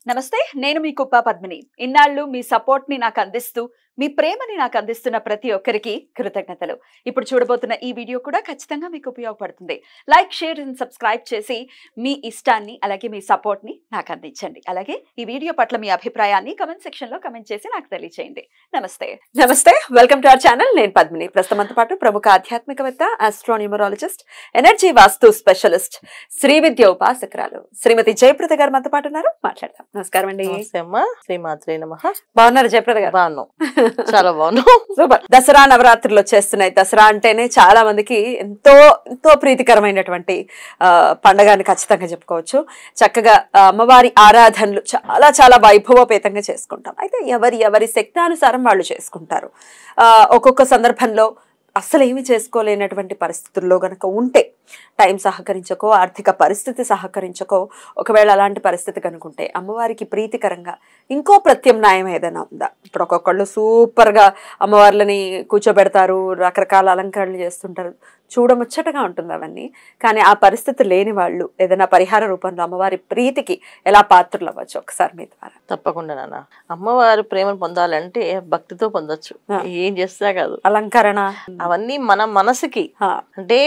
నమస్తే నేను మీ కుప్ప పద్మిని ఇన్నాళ్ళు మీ సపోర్ట్ ని నాకు అందిస్తూ మీ ప్రేమని నాకు అందిస్తున్న ప్రతి ఒక్కరికి కృతజ్ఞతలు ఇప్పుడు చూడబోతున్న ఈ వీడియో కూడా ఖచ్చితంగా మీకు ఉపయోగపడుతుంది లైక్ షేర్ అండ్ సబ్స్క్రైబ్ చేసి మీ ఇష్టాన్ని అలాగే మీ సపోర్ట్ ని నాకు అందించండి అలాగే ఈ వీడియో పట్ల మీ అభిప్రాయాన్ని కమెంట్ సెక్షన్ లో కమెంట్ చేసి నాకు తెలియజేయండి నమస్తే వెల్కమ్ టు అవర్ ఛానల్ నేను పద్మిని ప్రస్తుతంతో పాటు ప్రముఖ ఆధ్యాత్మికవేత్త ఆస్ట్రోన్యూమరాలజిస్ట్ ఎనర్జీ వాస్తు స్పెషలిస్ట్ శ్రీ విద్య ఉపాసకురాలు శ్రీమతి జయప్రద గారు మనతో పాటు ఉన్నారు మాట్లాడదాం నమస్కారం అండి శ్రీమాత్రే నమః బాగున్నారు జయప్రద గారు బాగున్నాం చాలా బాగున్నాం సూపర్ దసరా నవరాత్రులు వచ్చేస్తున్నాయి దసరా అంటేనే చాలా మందికి ఎంతో ఎంతో ప్రీతికరమైనటువంటి పండగ అని ఖచ్చితంగా చెప్పుకోవచ్చు చక్కగా అమ్మవారి ఆరాధనలు చాలా చాలా వైభవోపేతంగా చేసుకుంటాం అయితే ఎవరి శక్తానుసారం వాళ్ళు చేసుకుంటారు ఒక్కొక్క సందర్భంలో అసలు ఏమి చేసుకోలేనటువంటి పరిస్థితుల్లో గనక ఉంటే టైం సహకరించకో ఆర్థిక పరిస్థితి సహకరించకో ఒకవేళ అలాంటి పరిస్థితి కనుకుంటే అమ్మవారికి ప్రీతికరంగా ఇంకో ప్రత్యామ్నాయం ఏదైనా ఉందా ఇప్పుడు ఒక్కొక్కళ్ళు సూపర్గా అమ్మవార్లని కూర్చోబెడతారు రకరకాల అలంకరణలు చేస్తుంటారు చూడముచ్చటగా ఉంటుంది అవన్నీ కానీ ఆ పరిస్థితి లేని వాళ్ళు ఏదైనా పరిహార రూపంలో అమ్మవారి ప్రీతికి ఎలా పాత్రలు అవ్వచ్చు ఒకసారి మీ ద్వారా తప్పకుండా నాన్న అమ్మవారి ప్రేమను పొందాలంటే భక్తితో పొందొచ్చు ఏం చేస్తా కాదు అలంకరణ అవన్నీ మన మనసుకి అంటే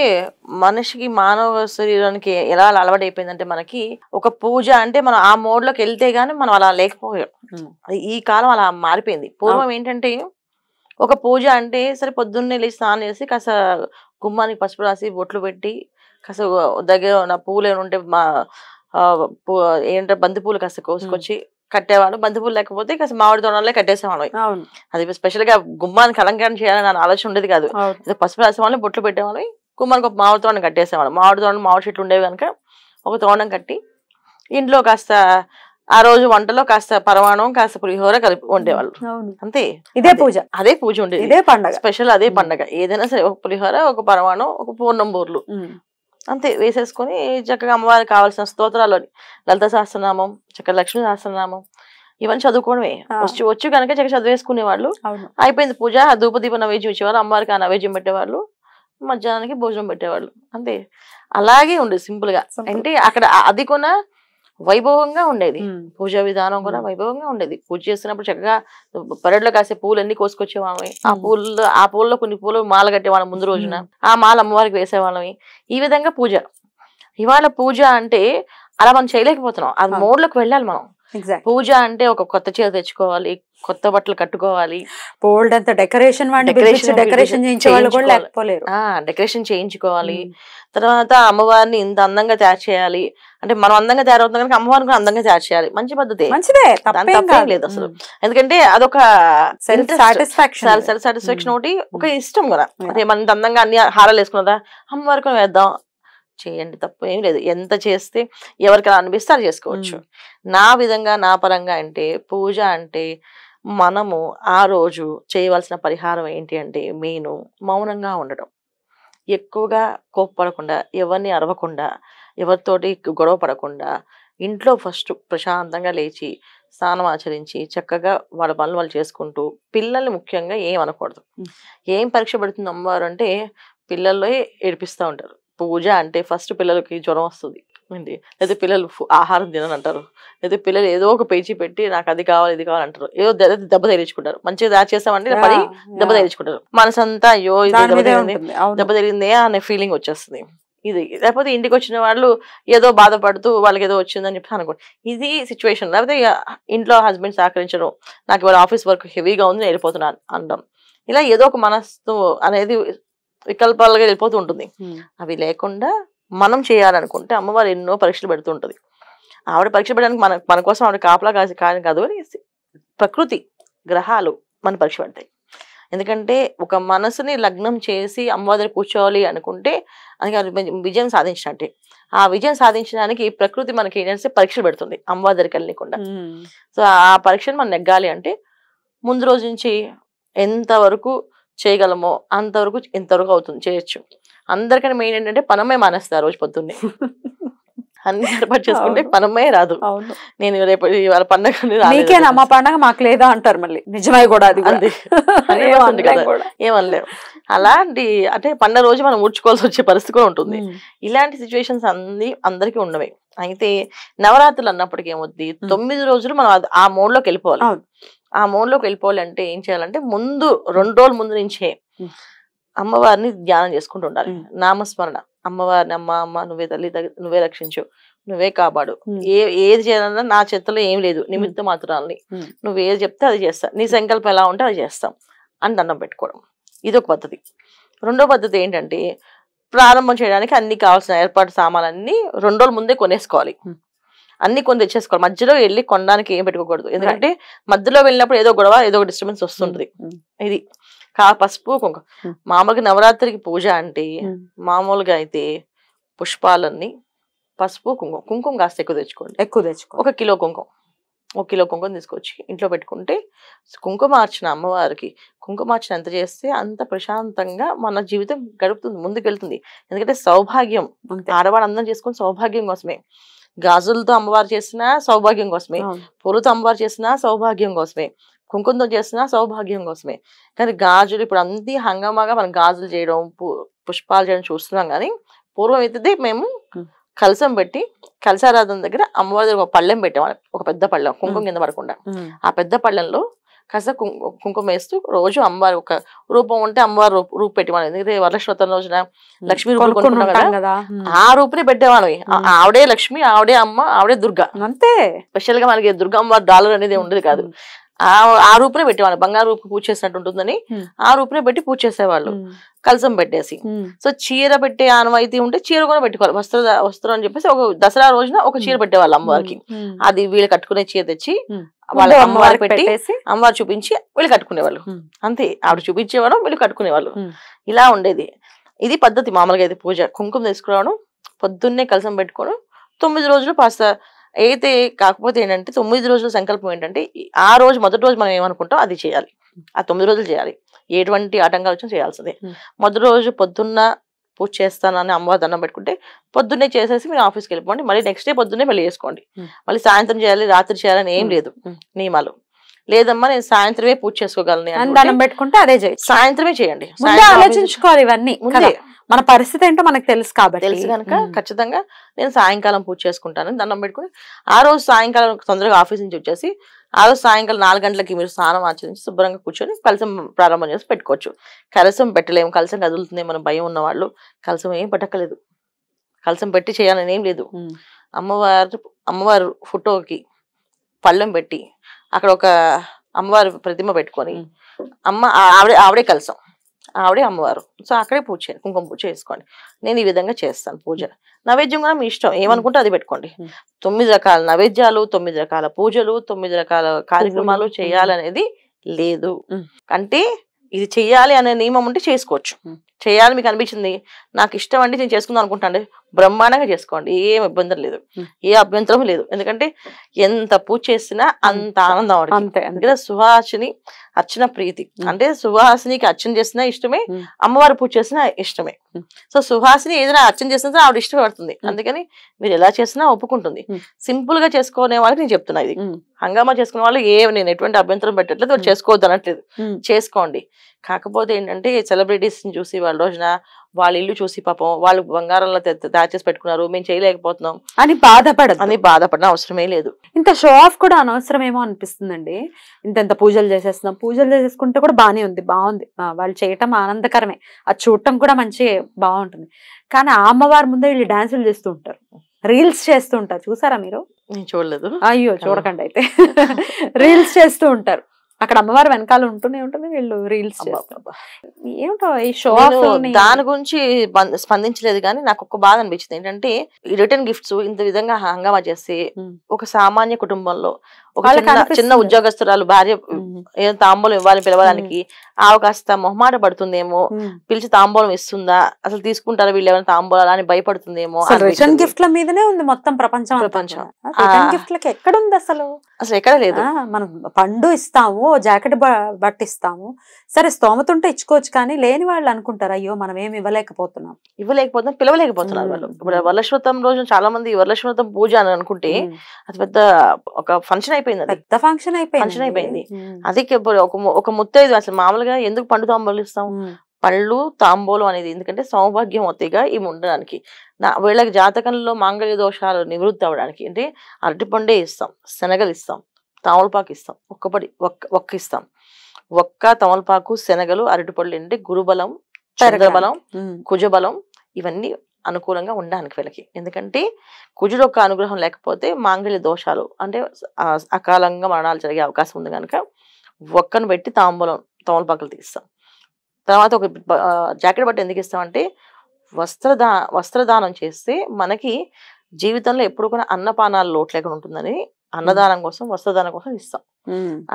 మనిషికి మానవ శరీరానికి ఎలా అలవాటు అయిపోయిందంటే మనకి ఒక పూజ అంటే మనం ఆ మోడ్ లోకి వెళ్తే గానీ మనం అలా లేకపోయాం ఈ కాలం అలా మారిపోయింది పూర్వం ఏంటంటే ఒక పూజ అంటే సరే పొద్దున్నే లేచి స్నానం చేసి కాస్త గుమ్మానికి పసుపు రాసి బొట్లు పెట్టి కాస్త దగ్గర ఉన్న పూలు ఏమైనా ఉంటే మా ఏంటంటే బంతి పూలు కాస్త కోసుకొచ్చి కట్టేవాడు బంతిపూలు లేకపోతే కాస్త మామిడి తోరణాలే కట్టేసేవాళ్ళం అది స్పెషల్ గా గుమ్మానికి అలంకరణ చేయాలని నా ఆలోచన ఉండేది కాదు పసుపు రాసేవాళ్ళని బొట్లు పెట్టేవాళ్ళం గుమ్మానికి ఒక మామిడి తోరణం కట్టేసేవాళ్ళం మామిడి తోరణం మామిడి చెట్లు ఉండేవి కనుక ఒక తోరణం కట్టి ఇంట్లో కాస్త ఆ రోజు వంటలో కాస్త పరమాణం కాస్త పులిహోర కలిపి వండేవాళ్ళు అంతే అదే పూజ ఉండేది ఇదే పండగ స్పెషల్ అదే పండగ ఏదైనా సరే ఒక పులిహోర ఒక పరమాణం ఒక పూర్ణం బూర్లు అంతే వేసేసుకొని చక్కగా అమ్మవారికి కావాల్సిన స్తోత్రాలు లలిత సహస్రనామం చక్కగా లక్ష్మీ సహస్రనామం ఇవన్నీ చదువుకోవడమే వచ్చి కనుక చక్కగా చదివేసుకునే వాళ్ళు అయిపోయింది పూజ ధూపదీప నైవేద్యం ఇచ్చేవాళ్ళు అమ్మవారికి ఆ నైవేద్యం పెట్టేవాళ్ళు మధ్యాహ్నానికి భోజనం పెట్టేవాళ్ళు అంతే అలాగే ఉండేది సింపుల్ గా అంటే అక్కడ అది కూడా వైభవంగా ఉండేది పూజా విధానం కూడా వైభవంగా ఉండేది పూజ చేస్తున్నప్పుడు చక్కగా పరెడ్లో కాసే పూలు అన్ని కోసుకొచ్చేవాళ్ళమి ఆ పూల్లో కొన్ని పూలు మాల కట్టేవాళ్ళం ముందు రోజున ఆ మాల అమ్మవారికి వేసేవాళ్ళమి ఈ విధంగా పూజ ఇవాళ పూజ అంటే అలా మనం చేయలేకపోతున్నాం అది మోడ్లోకి వెళ్ళాలి మనం పూజ అంటే ఒక కొత్త చీర తెచ్చుకోవాలి కొత్త బట్టలు కట్టుకోవాలి డెకరేషన్ చేయించుకోవాలి తర్వాత అమ్మవారిని ఇంత అందంగా తయారు చేయాలి అంటే మనం అందంగా తయారవుతున్నాం కనుక అమ్మవారిని కూడా అందంగా తయారు చేయాలి మంచి పద్ధతి లేదు అసలు ఎందుకంటే అదొక సాటిస్ఫాక్షన్ ఒకటి ఒక ఇష్టం కూడా అంటే మన ఇంత అందంగా అన్ని హారాలు వేసుకున్నదా అమ్మవారికి వేద్దాం చేయండి తప్పు ఏం లేదు ఎంత చేస్తే ఎవరికి అనిపిస్తే అది చేసుకోవచ్చు నా విధంగా నా పరంగా అంటే పూజ అంటే మనము ఆ రోజు చేయవలసిన పరిహారం ఏంటి అంటే మెయిన్ మౌనంగా ఉండడం ఎక్కువగా కోప్పడకుండా ఎవరిని అరవకుండా ఎవరితోటి గొడవ పడకుండా ఇంట్లో ఫస్ట్ ప్రశాంతంగా లేచి స్నానం ఆచరించి చక్కగా వాళ్ళ పనులు వాళ్ళు చేసుకుంటూ పిల్లల్ని ముఖ్యంగా ఏం అనకూడదు ఏం పరీక్ష పెడుతుంది అమ్మవారు అంటే పిల్లల్లో ఏడిపిస్తూ ఉంటారు పూజ అంటే ఫస్ట్ పిల్లలకి జ్వరం వస్తుంది ఏంటి లేదా పిల్లలు ఆహారం తినని అంటారు లేదా పిల్లలు ఏదో ఒక పేచీ పెట్టి నాకు అది కావాలి ఇది కావాలి అంటారు ఏదో దెబ్బ తగిలించుకుంటారు మంచిగా దాచి చేస్తామంటే పడి దెబ్బ తగిలించుకుంటారు మనసంతా అయ్యో ఇది దెబ్బ తగిలిందే అనే ఫీలింగ్ వచ్చేస్తుంది ఇది లేకపోతే ఇంటికి వచ్చిన వాళ్ళు ఏదో బాధపడుతూ వాళ్ళకి ఏదో వచ్చిందని చెప్పి అనుకోండి ఇది సిచ్యువేషన్ లేకపోతే ఇంట్లో హస్బెండ్ సహకరించడం నాకు ఇవాళ ఆఫీస్ వర్క్ హెవీగా ఉంది నేను వెళ్ళిపోతున్నాను అనడం ఇలా ఏదో ఒక మనస్సు అనేది వికల్పాలుగా వెళ్ళిపోతూ ఉంటుంది అవి లేకుండా మనం చేయాలనుకుంటే అమ్మవారు ఎన్నో పరీక్షలు పెడుతుంటది ఆవిడ పరీక్ష పెట్టడానికి మన కోసం ఆవిడ కాపలా కాదు అని ప్రకృతి గ్రహాలు మన పరీక్ష పెడతాయి ఎందుకంటే ఒక మనసుని లగ్నం చేసి అమ్మవారి దగ్గర కూర్చోవాలి అనుకుంటే అది విజయం సాధించినట్టే ఆ విజయం సాధించడానికి ప్రకృతి మనకి ఏంటంటే పరీక్షలు పెడుతుంది అమ్మవారి దగ్గరికి వెళ్ళకుండా సో ఆ పరీక్షను మనం నెగ్గాలి అంటే ముందు రోజు నుంచి ఎంతవరకు చేయగలమో అంతవరకు ఎంతవరకు అవుతుంది చేయొచ్చు అందరికన్నా మెయిన్ ఏంటంటే పనమే మానేస్తారు రోజు పొద్దున్నే అన్ని ఏర్పాటు చేసుకుంటే పనమ్మే రాదు. అవును. నేను రేపు ఇవాళ పండగ నీకేనా మా పండగ మాకు లేదా అంటారు మళ్ళీ. నిజమే కూడా అది అంతే కదా, ఏమనలేవు. అలాంటి అంటే పండగ రోజు మనం ఊడ్చుకోవాల్సి వచ్చే పరిస్థితి కూడా ఉంటుంది. ఇలాంటి సిచ్యువేషన్స్ అందరికీ ఉండవే. అయితే నవరాత్రులు అన్నప్పటికీ ఏమవుద్ది, 9 రోజులు మనం ఆ మోడ్ లోకి వెళ్ళిపోవాలి. ఆ మోడ్ లోకి వెళ్ళిపోవాలంటే ఏం చేయాలంటే ముందు 2 రోజుల ముందు నుంచే అమ్మవారిని ధ్యానం చేసుకుంటూ ఉండాలి. నామస్మరణ, అమ్మవారిని అమ్మ అమ్మ నువ్వే తల్లి, నువ్వే రక్షించు, నువ్వే కాపాడు, ఏది చేయాలన్నా నా చేతిలో ఏం లేదు, నిమిత్త మాత్రాలని నువ్వు ఏది చెప్తే అది చేస్తా, నీ సంకల్పం ఎలా ఉంటే అది చేస్తాం అని దండం పెట్టుకోవడం. ఇదొక పద్ధతి. రెండో పద్ధతి ఏంటంటే ప్రారంభం చేయడానికి అన్ని కావాల్సిన ఏర్పాటు సామాన్లన్నీ 2 రోజుల ముందే కొనేసుకోవాలి. అన్ని కొని తెచ్చేసుకోవాలి. మధ్యలో వెళ్ళి కొనడానికి ఏం పెట్టుకోకూడదు. ఎందుకంటే మధ్యలో వెళ్ళినప్పుడు ఏదో గొడవ, ఏదో ఒక డిస్టర్బెన్స్ వస్తుంటది. ఇది పసుపు కుంకుమ. మామూలుగా నవరాత్రికి పూజ అంటే మామూలుగా అయితే పుష్పాలన్నీ, పసుపు కుంకుమ. కుంకుమ కాస్త ఎక్కువ తెచ్చుకోండి. 1 కిలో కుంకుమ, 1 కిలో కుంకుమ తీసుకొచ్చి ఇంట్లో పెట్టుకుంటే కుంకుమార్చన అమ్మవారికి కుంకుమార్చన ఎంత చేస్తే అంత ప్రశాంతంగా మన జీవితం గడుపుతుంది, ముందుకెళ్తుంది. ఎందుకంటే సౌభాగ్యం, ఆడవాళ్ళు అందరం చేసుకుని సౌభాగ్యం కోసమే. గాజులతో అమ్మవారు చేసినా సౌభాగ్యం కోసమే, పూలతో అమ్మవారు చేసినా సౌభాగ్యం కోసమే, కుంకుమతో చేసినా సౌభాగ్యం కోసమే. కానీ గాజులు ఇప్పుడు అంతే హంగామాగా మనం గాజులు చేయడం, పుష్పాలు చేయడం చూస్తున్నాం. కానీ పూర్వం అయితే మేము కలసం పెట్టి కలసారాధన దగ్గర అమ్మవారి దగ్గర ఒక పళ్ళెం పెట్టేవాళ్ళం, ఒక పెద్ద పళ్ళెం, కుంకుమ కింద పడకుండా. ఆ పెద్ద పళ్ళెంలో కాస్త కుంకుమ వేస్తూ రోజు అమ్మవారి ఒక రూపం ఉంటే అమ్మవారి రూపు పెట్టేవాళ్ళం. ఎందుకంటే వరలక్ష్మి రోజున లక్ష్మీ రూపం కొనుక్కున్నాం కదా, ఆ రూపునే పెట్టేవాళ్ళం. ఆవిడే లక్ష్మి, ఆవిడే అమ్మ, ఆవిడే దుర్గా. అంతే. స్పెషల్ గా మనకి దుర్గా అమ్మవారి డాలర్ అనేది ఉండేది కాదు. ఆ రూపునే పెట్టేవాళ్ళు. బంగారు రూపు పూజ చేసినట్టు ఉంటుందని ఆ రూపునే పెట్టి పూజ చేసేవాళ్ళు కలసం పెట్టేసి. సో చీర పెట్టే ఆనవాయితీ ఉంటే చీర కూడా పెట్టుకోవాలి. వస్త్రం అని చెప్పేసి ఒక దసరా రోజున ఒక చీర పెట్టేవాళ్ళు అమ్మవారికి. అది వీళ్ళు కట్టుకునే చీర తెచ్చి వాళ్ళ అమ్మవారికి పెట్టి అమ్మవారు చూపించి వీళ్ళు కట్టుకునేవాళ్ళు. అంతే, ఆవిడ చూపించేవాడు, వీళ్ళు కట్టుకునేవాళ్ళు. ఇలా ఉండేది. ఇది పద్ధతి మామూలుగా అయితే పూజ. కుంకుమ తీసుకురావడం, పొద్దున్నే కలసం పెట్టుకోవడం, 9 రోజులు పాస్త అయితే. కాకపోతే ఏంటంటే 9 రోజుల సంకల్పం ఏంటంటే ఆ రోజు మొదటి రోజు మనం ఏమనుకుంటాం అది చేయాలి. ఆ 9 రోజులు చేయాలి. ఎటువంటి ఆటంకాలు వచ్చినా చేయాల్సిందే. మొదటి రోజు పొద్దున్న పూజ చేస్తానని అమ్మవారి దండం పెట్టుకుంటే పొద్దున్నే చేసేసి మీరు ఆఫీస్కి వెళ్ళిపోండి. మళ్ళీ నెక్స్ట్ డే పొద్దున్నే మళ్ళీ చేసుకోండి. మళ్ళీ సాయంత్రం చేయాలి, రాత్రి చేయాలని ఏం లేదు నియమాలు. లేదమ్మా నేను సాయంత్రమే పూజ చేసుకోగలను దండం పెట్టుకుంటే అదే చేయండి, సాయంత్రమే చేయండి. ఆలోచించుకోవాలి ఇవన్నీ. మన పరిస్థితి ఏంటో మనకు తెలుసు కాబట్టి కనుక ఖచ్చితంగా నేను సాయంకాలం పూజ చేసుకుంటాను దండం పెట్టుకుని. ఆ రోజు సాయంకాలం తొందరగా ఆఫీస్ నుంచి వచ్చేసి ఆ రోజు సాయంకాలం 4 గంటలకి మీరు స్నానం ఆచరించి శుభ్రంగా కూర్చొని కలసం ప్రారంభం చేసి పెట్టుకోవచ్చు. కలసం పెట్టలేము, కలసం కదులుతుంది మన భయం ఉన్నవాళ్ళు కలసం ఏం పెట్టక్కలేదు. కలసం పెట్టి చేయాలని ఏం లేదు. అమ్మవారు ఫోటోకి పళ్ళెం పెట్టి అక్కడ ఒక అమ్మవారి ప్రతిమ పెట్టుకొని ఆవిడే కలసం, ఆవిడే అమ్మవారు. సో అక్కడే పూజ చేయండి, కుంకుమ పూజ చేసుకోండి. నేను ఈ విధంగా చేస్తాను పూజ. నైవేద్యం కూడా మీ ఇష్టం, ఏమనుకుంటే అది పెట్టుకోండి. 9 రకాల నైవేద్యాలు, 9 రకాల పూజలు, 9 రకాల కార్యక్రమాలు చేయాలనేది లేదు. అంటే ఇది చెయ్యాలి అనే నియమం ఉంటే చేసుకోవచ్చు. చేయాలి మీకు అనిపించింది, నాకు ఇష్టం అంటే నేను చేసుకుందాం అనుకుంటాను, బ్రహ్మాండంగా చేసుకోండి, ఏం ఇబ్బంది లేదు, ఏ అభ్యంతరం లేదు. ఎందుకంటే ఎంత పూజ చేసినా అంత ఆనందం. అంతే. సుహాసిని అర్చన ప్రీతి అంటే సుహాసినికి అర్చన చేసినా ఇష్టమే, అమ్మవారి పూజ చేసినా ఇష్టమే. సో సుహాసిని ఏదైనా అర్చన చేసినా ఆవిడ ఇష్టపడుతుంది. అందుకని మీరు ఎలా చేసినా ఒప్పుకుంటుంది. సింపుల్ గా చేసుకునే వాళ్ళకి నేను చెప్తున్నా, ఇది హంగామా చేసుకునే వాళ్ళు నేను ఎటువంటి అభ్యంతరం పెట్టట్లేదు, వాళ్ళు చేసుకోవద్దు అనట్లేదు, చేసుకోండి. కాకపోతే ఏంటంటే సెలబ్రిటీస్ ని చూసి వాళ్ళ రోజున వాళ్ళ ఇల్లు చూసి పాపం వాళ్ళు బంగారంలో తయారు చేసి పెట్టుకున్నారు, మేము చేయలేకపోతున్నాం అని బాధపడిన అవసరమే లేదు. ఇంత షో ఆఫ్ కూడా అనవసరమేమో అనిపిస్తుందండి. ఇంత పూజలు చేసేస్తున్నాం, పూజలు చేసేసుకుంటే కూడా బాగుంది, వాళ్ళు చేయటం ఆనందకరమే, అది చూడటం కూడా మంచి బాగుంటుంది. కానీ ఆ అమ్మవారి ముందే వీళ్ళు డాన్సులు చేస్తూ ఉంటారు, రీల్స్ చేస్తూ ఉంటారు. చూసారా మీరు? నేను చూడలేదు. అయ్యో చూడకండి అయితే. రీల్స్ చేస్తూ ఉంటారు, అక్కడ అమ్మవారు వెనకాల ఉంటూనే ఉంటుంది, వీళ్ళు రీల్స్ ఏమిటో ఈ షో ఆఫ్. దాని గురించి స్పందించలేదు. కానీ నాకు ఒక బాధ అనిపించింది ఏంటంటే ఈ రిటర్న్ గిఫ్ట్స్ ఇంత విధంగా హంగామా చేసి ఒక సామాన్య కుటుంబంలో ఒక చిన్న ఉద్యోగస్తురాలు భార్య తాంబూలం ఇవ్వాలని పిలవడానికి కాస్త మొహమాట పడుతుందేమో, పిలిచి తాంబూలం ఇస్తుందా, అసలు తీసుకుంటారా వీళ్ళు ఏమైనా తాంబూలాలు అని భయపడుతుందేమో. రిటర్న్ గిఫ్ట్ల మీదనే ఉంది మొత్తం ప్రపంచం. రిటర్న్ గిఫ్ట్లకి ఎక్కడుంది అసలు? ఎక్కడ లేదు. మనం పండు ఇస్తాము, ఓ జాకెట్ బట్టిస్తాము, సరే స్తోమత ఉంటే ఇచ్చుకోవచ్చు, కానీ లేని వాళ్ళు అనుకుంటారు అయ్యో మనం ఏమి ఇవ్వలేకపోతున్నాం, పిలవలేకపోతున్నారు వాళ్ళు. ఇప్పుడు వరలక్ష్మతం రోజు చాలా మంది వరలక్ష్మతం పూజ అని అనుకుంటే అది పెద్ద ఒక ఫంక్షన్ అయిపోయింది, పెద్ద ఫంక్షన్ అయిపోయింది. అది ఒక ముత్తైదు అసలు మామూలుగా ఎందుకు పండు తాంబూలం ఇస్తాం, పళ్ళు తాంబూలం అనేది ఎందుకంటే సౌభాగ్యవతిగా ఇవి ఉండడానికి, వీళ్ళకి జాతకంలో మాంగళ్య దోషాలు నివృత్తి అవ్వడానికి. అంటే అరటిపండే ఇస్తాం, శనగలు ఇస్తాం, తమలపాకు ఇస్తాం, ఒక్క ఇస్తాం. ఒక్క తమలపాకు, శనగలు, అరటిపళ్ళు అంటే గురుబలం, చంద్రబలం, కుజబలం ఇవన్నీ అనుకూలంగా ఉండడానికి వీళ్ళకి. ఎందుకంటే కుజుడు యొక్క అనుగ్రహం లేకపోతే మాంగళ్య దోషాలు అంటే అకాలంగా మరణాలు జరిగే అవకాశం ఉంది కనుక ఒక్కను పెట్టి తాంబూలం తమలపాకులు తీస్తాం. తర్వాత ఒక జాకెట్ బట్ట ఎందుకు ఇస్తామంటే వస్త్రదానం చేస్తే మనకి జీవితంలో ఎప్పుడు కూడా అన్నపానాలు లోటు లేకుండా ఉంటుందని అన్నదానం కోసం, వస్త్రదానం కోసం ఇస్తాం.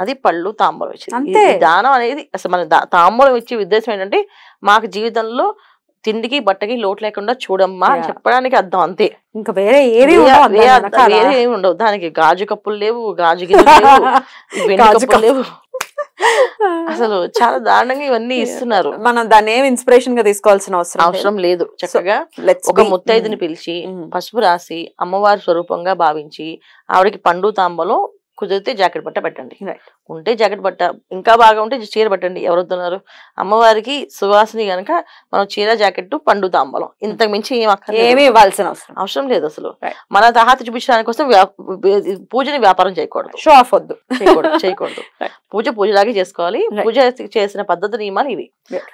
అది పళ్ళు తాంబూలం ఇచ్చింది. దానం అనేది అసలు మన తాంబూలం ఇచ్చే ఉద్దేశం ఏంటంటే మాకు జీవితంలో తిండికి బట్టకి లోటు లేకుండా చూడమ్మా అని చెప్పడానికి అర్థం, అంతే. ఇంకా వేరే ఏమీ ఉండవు. దానికి గాజు కప్పులు లేవు, గాజు గిన్నెలు లేవు, వెండి కప్పులు లేవు. అసలు చాలా దారుణంగా ఇవన్నీ ఇస్తున్నారు. మనం దాన్ని ఏం ఇన్స్పిరేషన్ గా తీసుకోవాల్సిన అవసరం లేదు. చక్కగా ఒక ముత్తైదుని పిలిచి పసుపు రాసి అమ్మవారి స్వరూపంగా భావించి ఆవిడకి పండు తాంబూలం, కుదిరితే జాకెట్ బట్ట పెట్టండి, ఉంటే జాకెట్ బట్ట, ఇంకా బాగా ఉంటే చీర పెట్టండి. ఎవరొద్దున్నారు? అమ్మవారికి సువాసిని గనక మనం చీర, జాకెట్, పండు తాంబూలం, ఇంతకు మించి ఏమీ ఇవ్వాల్సిన అవసరం లేదు. అసలు మన తహాత చూపించడానికి కోసం పూజని వ్యాపారం చేయకూడదు, షో ఆఫ్ వద్దు, చేయకూడదు. పూజలాగే చేసుకోవాలి. పూజ చేసిన పద్ధతి నియమాలు ఇవి.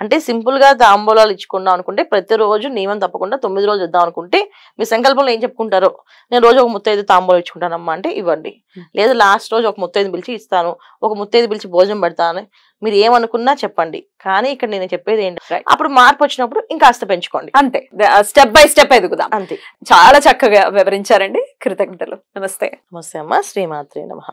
అంటే సింపుల్ గా తాంబూలాలు ఇచ్చుకున్నాం అనుకుంటే ప్రతిరోజు నియమం తప్పకుండా 9 రోజులు ఇద్దాం అనుకుంటే మీ సంకల్పంలో ఏం చెప్పుకుంటారో, నేను రోజు ఒక ముత్తైదు తాంబూలం ఇచ్చుకుంటానమ్మా అంటే ఇవ్వండి. లేదు లాస్ట్ రోజు ఒక ముత్తైదు పిలిచి ఇస్తాను, ఒక ముత్తైదు పిలిచి భోజనం పెడతాను, మీరు ఏమనుకున్నా చెప్పండి. కానీ ఇక్కడ నేను చెప్పేది ఏంటి, అప్పుడు మార్పు వచ్చినప్పుడు ఇంకాస్త పెంచుకోండి, అంతే. స్టెప్ బై స్టెప్ ఎదుగుదాం, అంతే. చాలా చక్కగా వివరించారండి. కృతజ్ఞతలు. నమస్తే. నమస్తే అమ్మ. శ్రీమాత్రే నమః.